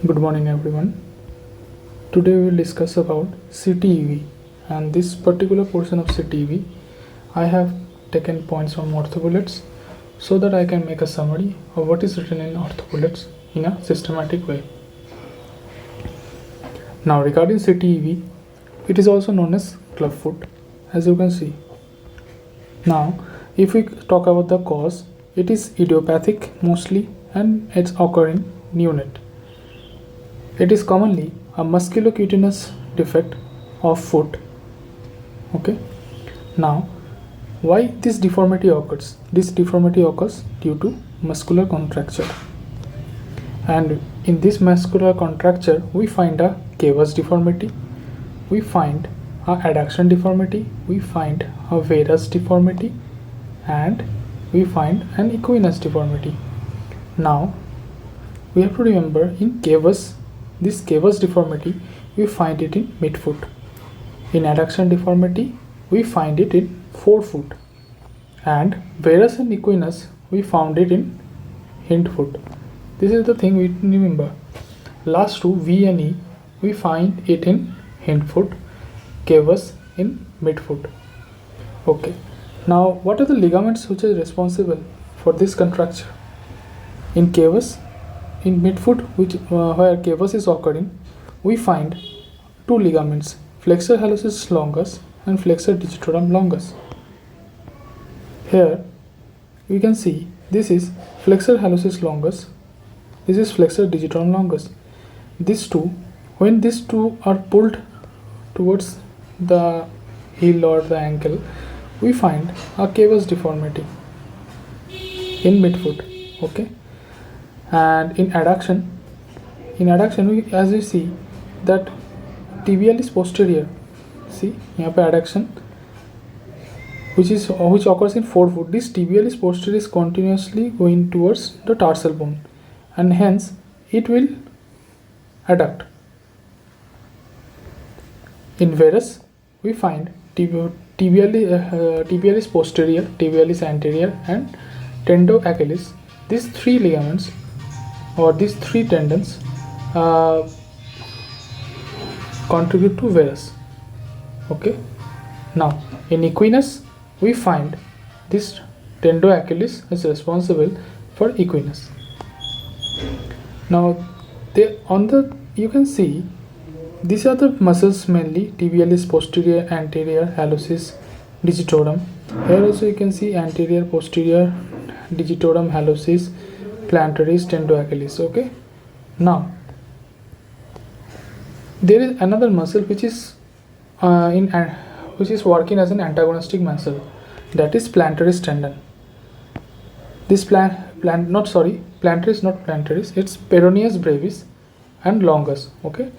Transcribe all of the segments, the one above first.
Good morning everyone. Today we will discuss about Ctev, and this particular portion of Ctev I have taken points from ortho bullets so that I can make a summary of what is written in ortho bullets in a systematic way. Now regarding Ctev, it is also known as clubfoot, as you can see. Now if we talk about the cause, it is idiopathic mostly and it's occurring neonate. It is commonly a musculocutaneous defect of foot. Okay. Now, why this deformity occurs? This deformity occurs due to muscular contracture. And in this muscular contracture, we find a cavus deformity, we find a adduction deformity, we find a varus deformity, and we find an equinus deformity. Now, we have to remember in cavus, this cavus deformity, we find it in midfoot. In adduction deformity, we find it in forefoot. And varus and equinus, we found it in hindfoot. This is the thing we remember. Last two, V and E, we find it in hindfoot, cavus in midfoot. Okay. Now, what are the ligaments which are responsible for this contracture? In cavus, in midfoot, where cavus is occurring, we find two ligaments, flexor hallucis longus and flexor digitorum longus. Here you can see this is flexor hallucis longus, this is flexor digitorum longus. These two, when these two are pulled towards the heel or the ankle, we find a cavus deformity in midfoot. Okay. And in adduction, we, as you see that tibialis posterior, see here adduction which occurs in forefoot. This tibialis posterior is continuously going towards the tarsal bone and hence it will adduct. In varus, we find tibialis posterior, tibialis anterior and tendo-achillis. These three ligaments or these three tendons contribute to varus. Okay. Now in equinus, we find this tendo-achillis is responsible for equinus. Now you can see these are the muscles mainly tibialis posterior, anterior, hallucis, digitorum. Here also you can see anterior, posterior, digitorum, hallucis, plantaris, tendo-achillis. Okay. Now there is another muscle which is working as an antagonistic muscle, that is plantaris tendon. This plantaris, it's peroneus brevis and longus. Okay,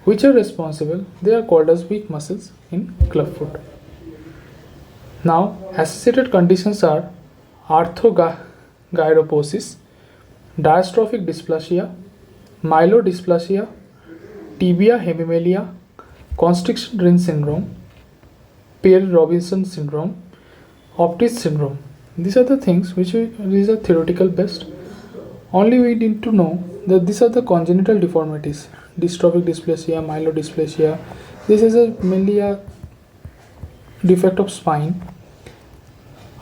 which are responsible, they are called as weak muscles in clubfoot. Now associated conditions are arthrogyroposis, diastrophic dysplasia, myelodysplasia, tibia hemimelia, constriction ring syndrome, Pierre-Robinson syndrome, Optis syndrome. These are the things which these are theoretical based. Only we need to know that these are the congenital deformities. Dystrophic dysplasia, myelodysplasia. This is mainly a defect of spine.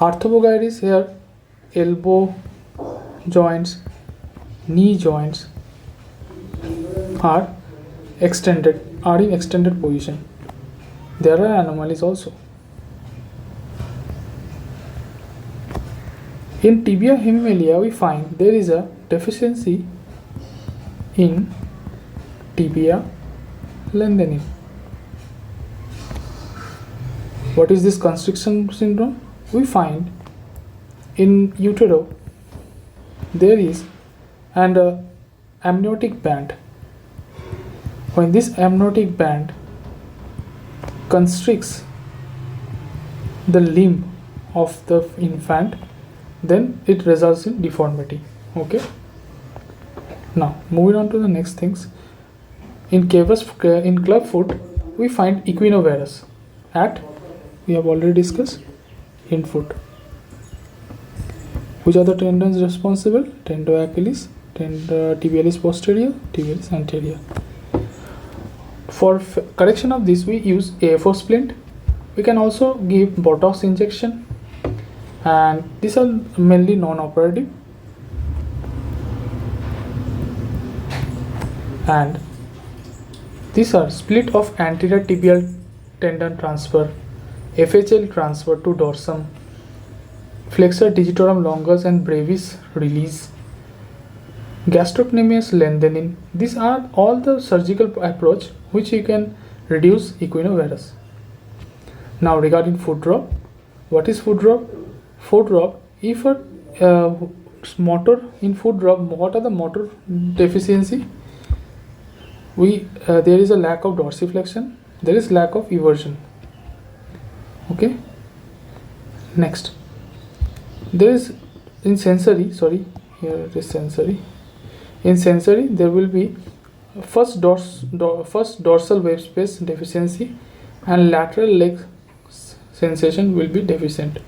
Arthropogyris, here elbow joints, knee joints are in extended position. There are anomalies also. In tibia hemimelia, we find there is a deficiency in tibia lengthening. What is this constriction syndrome? We find in utero there is an amniotic band. When this amniotic band constricts the limb of the infant, then it results in deformity. Okay. Now moving on to the next things. In clubfoot, we find equinovarus at, we have already discussed, hindfoot. Which are the tendons responsible? Tendo-Achillis, tibialis posterior, tibialis anterior. For correction of this, we use A4 splint. We can also give Botox injection, and these are mainly non-operative. And these are split of anterior tibial tendon transfer, FHL transfer to dorsum, flexor digitorum longus and brevis release, gastrocnemius lengthening. These are all the surgical approach which you can reduce equinovarus. Now regarding foot drop, what is foot drop? Foot drop, if a motor in foot drop, what are the motor deficiency? There is a lack of dorsiflexion, there is lack of eversion. Okay. Next, there is in sensory, here it is sensory. In sensory, there will be first dorsal wave space deficiency and lateral leg sensation will be deficient.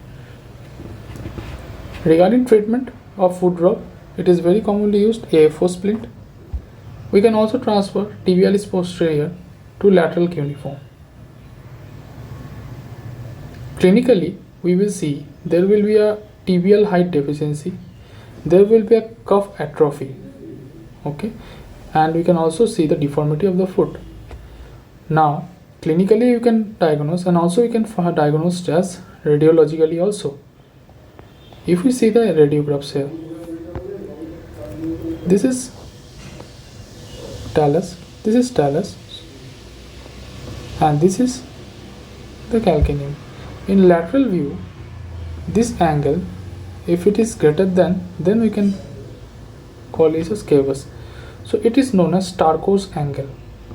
Regarding treatment of foot drop, it is very commonly used A4 splint. We can also transfer tibialis posterior to lateral cuneiform. Clinically, we will see there will be a tibial height deficiency, there will be a cuff atrophy, okay, and we can also see the deformity of the foot. Now, clinically you can diagnose, and also you can diagnose as radiologically also. If we see the radiographs here, this is talus, and this is the calcaneum. In lateral view, this angle, if it is greater than, then we can call it as cavus. So it is known as Starkow's angle.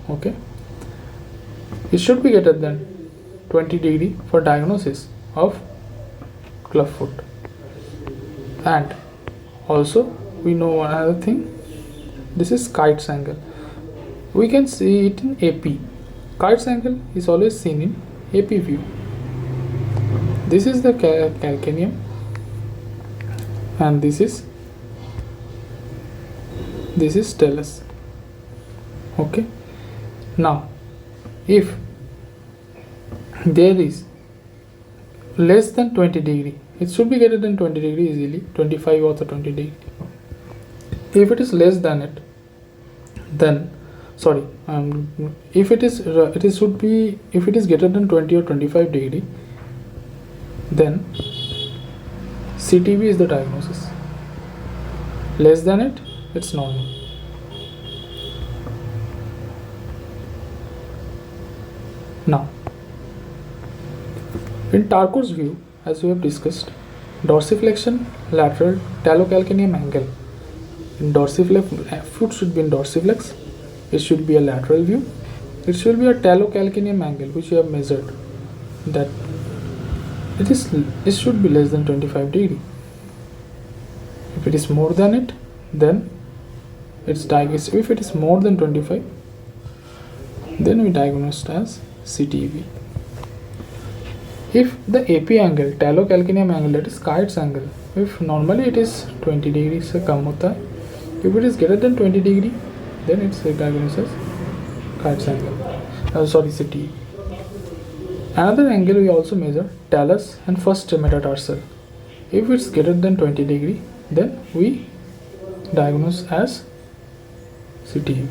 Okay, it should be greater than 20 degree for diagnosis of club foot. And also we know another thing, this is Kite's angle. We can see it in AP. Kite's angle is always seen in AP view. This is the calcaneum, and this is talus. Okay. Now, if there is less than 20 degree, it should be greater than 20 degree easily, 25 or 20 degree. If it is less than it, then if it is greater than 20 or 25 degree, then CTV is the diagnosis. Less than it, it's normal. Now, in Tarco's view, as we have discussed, dorsiflexion, lateral, talocalcaneum angle. In dorsiflex, foot should be in dorsiflex. It should be a lateral view. It should be a talocalcaneum angle which we have measured. That it should be less than 25 degree. If it is more than it, then it's diagnosed. If it is more than 25, then we diagnosed as CTV. If the AP angle, talocalcaneum angle, that is Kite's angle, if normally it is 20 degree से कम होता है, if it is greater than 20 degree, then it's diagnosed as Kite's angle. CTV. Another angle we also measure, talus and first metatarsal. If it's greater than 20 degree, then we diagnose as CTV.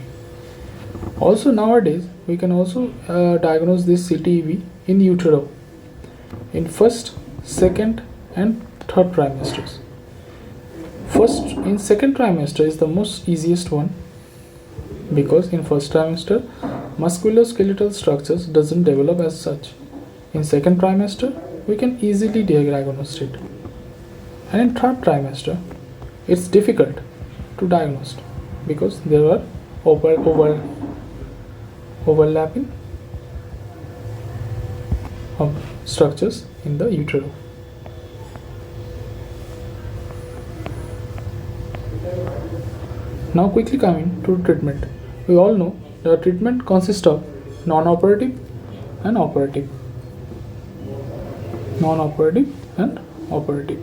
Also nowadays we can also diagnose this CTV in utero, in first, second and third trimesters. In second trimester is the most easiest one, because in first trimester musculoskeletal structures doesn't develop as such. In second trimester we can easily diagnose it, and in third trimester it's difficult to diagnose because there are overlapping of structures in the utero. Now quickly coming to treatment. We all know the treatment consists of non-operative and operative. Non-operative and operative.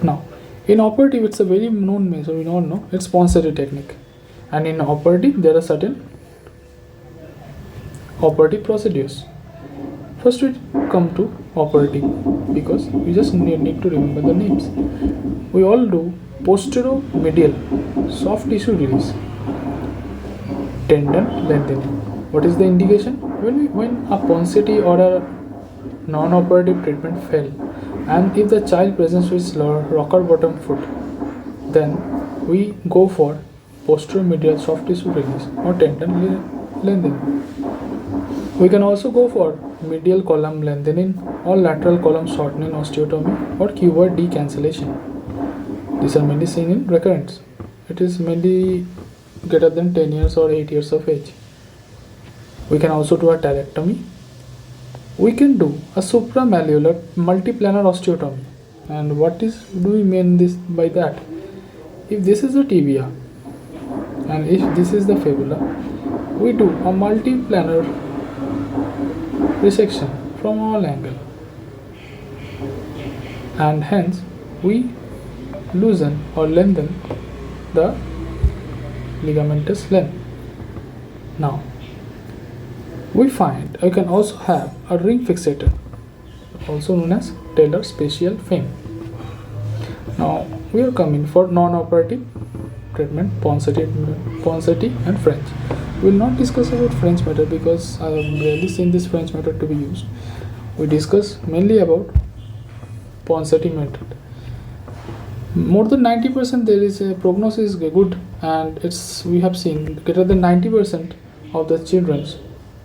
Now, in operative, it's a very known measure. We all know it's Ponseti technique, and in operative, there are certain operative procedures. First, we come to operative because we just need to remember the names. We all do posteromedial soft tissue release, tendon lengthening. What is the indication? When a Ponseti or a non-operative treatment fail, and if the child presents with rocker bottom foot, then we go for posteromedial soft tissue release or tendon lengthening. We can also go for medial column lengthening or lateral column shortening osteotomy or cuboid decancellation. These are mainly seen in recurrence. It is mainly greater than 10 years or 8 years of age. We can also do a talectomy. We can do a supramalleolar multiplanar osteotomy. And what do we mean this by that? If this is the tibia and if this is the fibula, we do a multiplanar resection from all angle, and hence we loosen or lengthen the ligamentous length. Now we find we can also have a ring fixator, also known as Taylor special frame. Now we are coming for non-operative treatment, Ponseti and French. We will not discuss about French method because I have rarely seen this French method to be used. We discuss mainly about Ponseti method. More than 90% there is a prognosis good, and we have seen greater than 90% of the children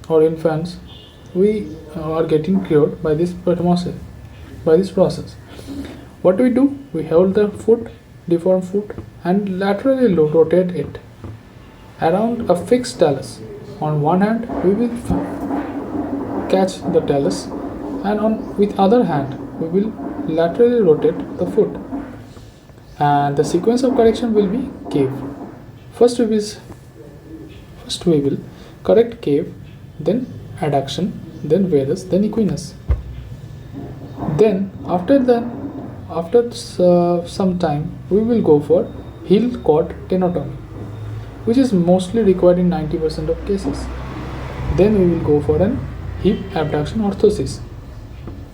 or infants we are getting cured by this process. What do? We hold the foot, deformed foot, and laterally rotate it around a fixed talus. On one hand, we will catch the talus, and with other hand, we will laterally rotate the foot. And the sequence of correction will be cave. First we will correct cave, then adduction, then varus, then equinus. Then after some time, we will go for heel cord tenotomy, which is mostly required in 90% of cases. Then we will go for an hip abduction orthosis.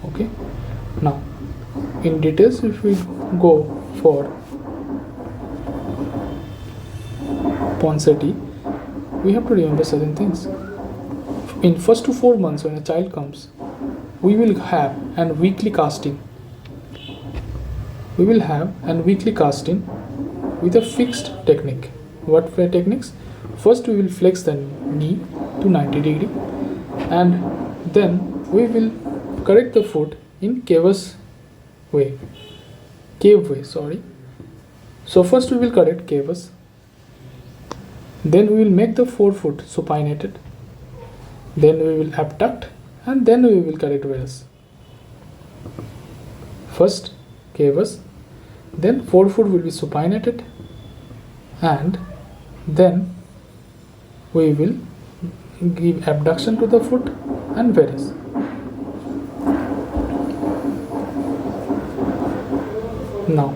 Okay. Now, in details, if we go for Ponseti, we have to remember certain things. In first to 4 months, when a child comes, we will have an weekly casting. We will have an weekly casting with a fixed technique. What techniques? First, we will flex the knee to 90 degree, and then we will correct the foot in cave way. So first we will correct cavus, then we will make the forefoot supinated, then we will abduct, and then we will correct varus. First cavus, then forefoot will be supinated, and then we will give abduction to the foot and varus. Now,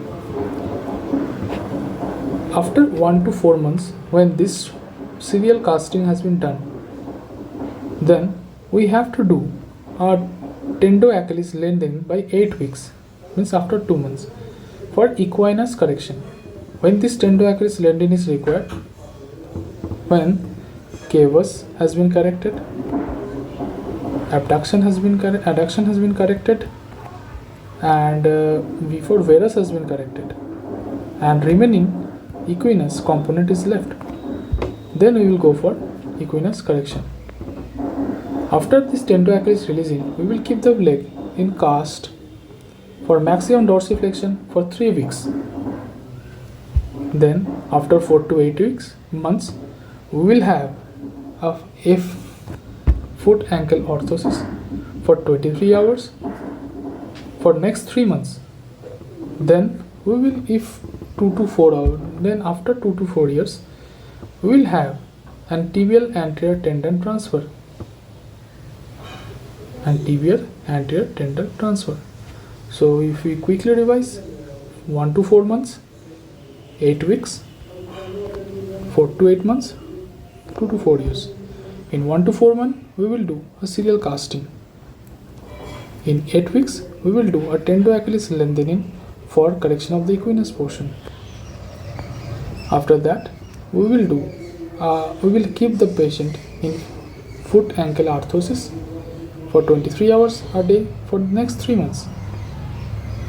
after 1 to 4 months, when this serial casting has been done, then we have to do our tendo-Achilles lengthening by 8 weeks, means after 2 months, for equinus correction. When this tendo-Achilles lengthening is required, when cavus has been corrected, adduction has been corrected, and before varus has been corrected, and remaining equinus component is left, then we will go for equinus correction. After this tendo-Achilles releasing, we will keep the leg in cast for maximum dorsiflexion for 3 weeks. Then after 4 to 8 months, we will have a foot ankle orthosis for 23 hours for next 3 months. Then we will, if 2 to 4 hours, then after 2 to 4 years, we will have an tibial anterior tendon transfer. So if we quickly revise, 1 to 4 months, 8 weeks, 4 to 8 months, 2 to 4 years. In 1 to 4 months, we will do a serial casting. In 8 weeks, we will do a tendo Achilles lengthening for correction of the equinus portion. After that, we will keep the patient in foot ankle orthosis for 23 hours a day for the next 3 months.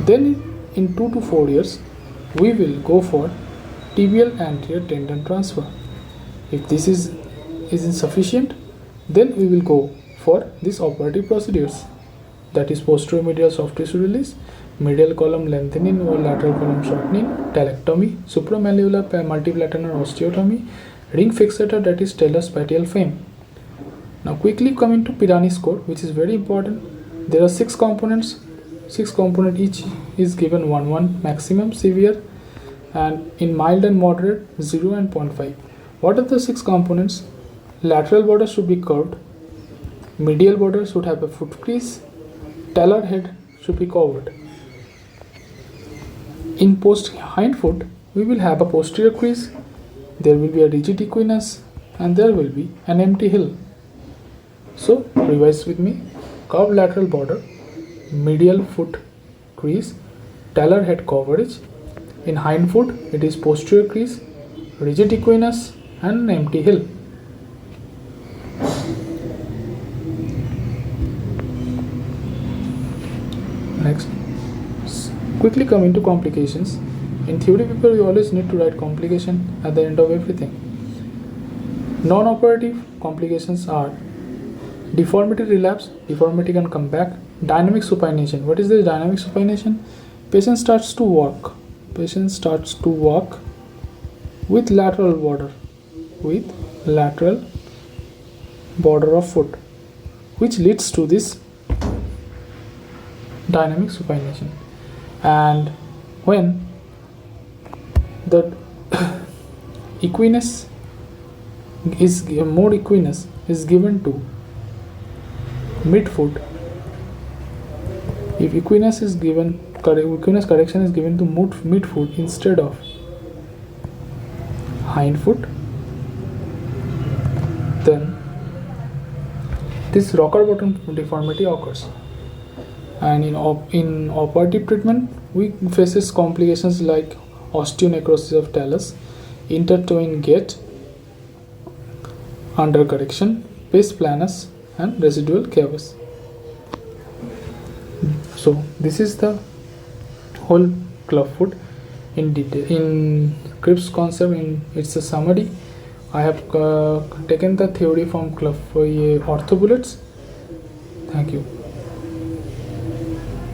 Then in 2 to 4 years, we will go for tibial anterior tendon transfer. If this is insufficient, then we will go for these operative procedures, that is posterior medial soft tissue release, medial column lengthening or lateral column shortening, talectomy, supramalleolar multiplateral osteotomy, ring fixator, that is talus patial fame. Now quickly coming to Pirani score, which is very important. There are 6 components. 6 component each is given 1 maximum severe, and in mild and moderate 0 and 0.5. What are the 6 components? Lateral border should be curved, medial border should have a foot crease, talar head should be covered. In hind foot, we will have a posterior crease, there will be a rigid equinus, and there will be an empty heel. So revise with me: curved lateral border, medial foot crease, talar head coverage. In hind foot, it is posterior crease, rigid equinus, and an empty heel. Next, quickly coming to complications. In theory paper, you always need to write complication at the end of everything. Non-operative complications are deformity relapse, deformity can come back, dynamic supination. What is this dynamic supination? Patient starts to walk with lateral border of foot, which leads to this dynamic supination. And when the equinus is given to midfoot, if equinus correction is given to midfoot instead of hindfoot, then this rocker bottom deformity occurs. And in operative treatment, we faces complications like osteonecrosis of talus, intertwined gait, undercorrection, pes planus, and residual cavus. So this is the whole clubfoot in detail. In Cribb's concept, it's a summary. I have taken the theory from club ortho bullets. Thank you.